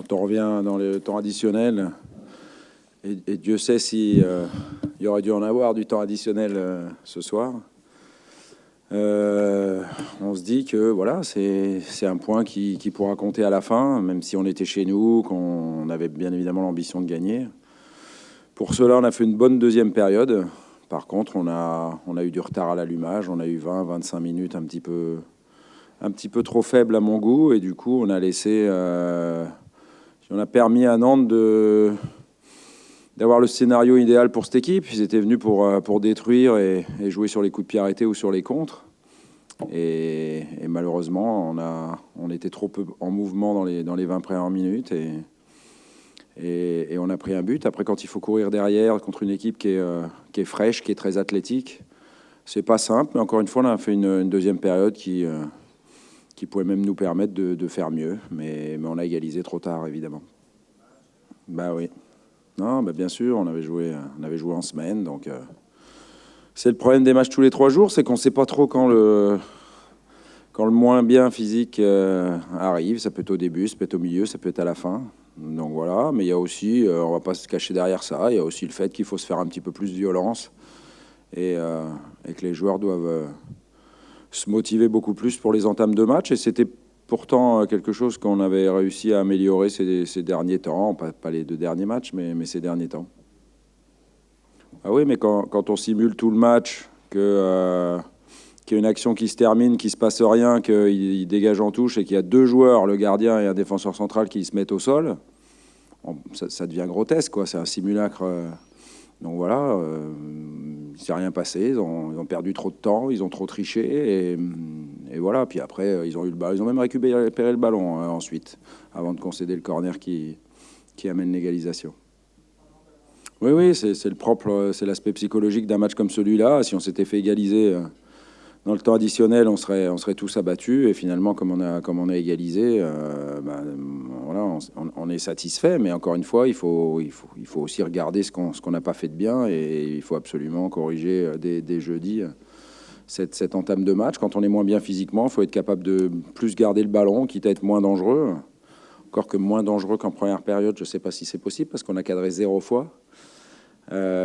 Quand on revient dans le temps additionnel, et Dieu sait si il y aurait dû en avoir du temps additionnel ce soir, on se dit que voilà, c'est un point qui pourra compter à la fin, même si on était chez nous, qu'on avait bien évidemment l'ambition de gagner. Pour cela, on a fait une bonne deuxième période. Par contre, on a eu du retard à l'allumage. On a eu 20-25 minutes un petit peu trop faibles à mon goût. Et du coup, on a laissé... on a permis à Nantes d'avoir le scénario idéal pour cette équipe. Ils étaient venus pour détruire et jouer sur les coups de pied arrêtés ou sur les contres. Et malheureusement, on était trop peu en mouvement dans les 20 premières minutes. Et on a pris un but. Après, quand il faut courir derrière contre une équipe qui est fraîche, qui est très athlétique, c'est pas simple. Mais encore une fois, on a fait une deuxième période qui pouvait même nous permettre de faire mieux. Mais on a égalisé trop tard, évidemment. Bah oui. Non, bah bien sûr, on avait joué en semaine. Donc, c'est le problème des matchs tous les 3 jours, c'est qu'on ne sait pas trop quand le moins bien physique arrive. Ça peut être au début, ça peut être au milieu, ça peut être à la fin. Donc voilà, mais il y a aussi, on va pas se cacher derrière ça, il y a aussi le fait qu'il faut se faire un petit peu plus de violence et que les joueurs doivent se motiver beaucoup plus pour les entames de match. Et c'était pourtant quelque chose qu'on avait réussi à améliorer ces derniers temps, pas les 2 derniers matchs, mais ces derniers temps. Ah oui, mais quand on simule tout le match, qu'il y a une action qui se termine, qu'il ne se passe rien, qu'il dégage en touche et qu'il y a 2 joueurs, le gardien et un défenseur central, qui se mettent au sol, ça devient grotesque, quoi. C'est un simulacre. Donc voilà, il ne s'est rien passé. Ils ont perdu trop de temps, ils ont trop triché. Et voilà, puis après, ils ont eu le ballon. Ils ont même récupéré le ballon ensuite, avant de concéder le corner qui amène l'égalisation. Oui, c'est l'aspect psychologique d'un match comme celui-là. Si on s'était fait égaliser dans le temps additionnel, on serait tous abattus. Et finalement, comme on a égalisé, voilà, on est satisfait. Mais encore une fois, il faut aussi regarder ce qu'on n'a pas fait de bien. Et il faut absolument corriger dès jeudi cette entame de match. Quand on est moins bien physiquement, il faut être capable de plus garder le ballon, quitte à être moins dangereux. Encore que moins dangereux qu'en première période, je ne sais pas si c'est possible, parce qu'on a cadré 0 fois.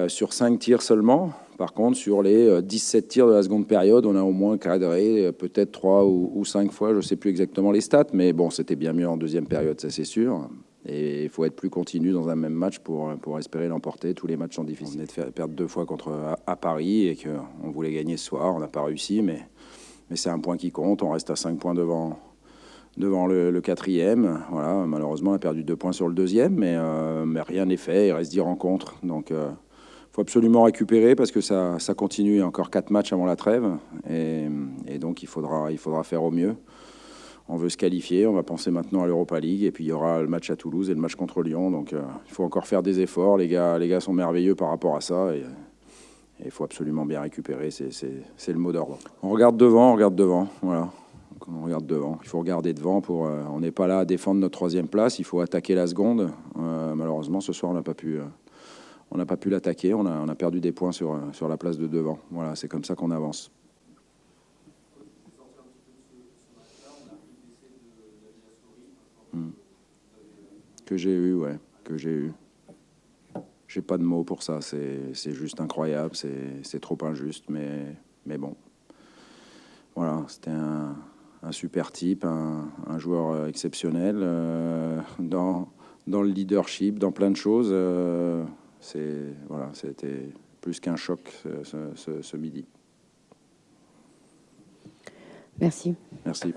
Sur 5 tirs seulement. Par contre, sur les 17 tirs de la seconde période, on a au moins cadré peut-être 3 ou 5 fois, je ne sais plus exactement les stats, mais bon, c'était bien mieux en deuxième période, ça c'est sûr. Et il faut être plus continu dans un même match pour espérer l'emporter. Tous les matchs sont difficiles. On venait de perdre 2 fois à Paris et qu'on voulait gagner ce soir. On n'a pas réussi, mais c'est un point qui compte. On reste à 5 points devant le 4e. Voilà, malheureusement, on a perdu 2 points sur le 2e, mais rien n'est fait. Il reste 10 rencontres. Donc, il faut absolument récupérer parce que ça continue. Il y a encore 4 matchs avant la trêve. Et donc, il faudra faire au mieux. On veut se qualifier. On va penser maintenant à l'Europa League. Et puis, il y aura le match à Toulouse et le match contre Lyon. Donc, il faut encore faire des efforts. Les gars sont merveilleux par rapport à ça. Et il faut absolument bien récupérer. C'est le mot d'ordre. On regarde devant. Voilà. On regarde devant. Il faut regarder devant. On n'est pas là à défendre notre 3e place. Il faut attaquer la seconde. Malheureusement, ce soir, on n'a pas pu l'attaquer. On a perdu des points sur la place de devant. Voilà, c'est comme ça qu'on avance. Que j'ai eu, ouais. Que j'ai eu. J'ai pas de mots pour ça. C'est juste incroyable. C'est trop injuste. Mais bon. Voilà, c'était un super type, un joueur exceptionnel dans le leadership, dans plein de choses. C'était plus qu'un choc ce midi. Merci. Merci.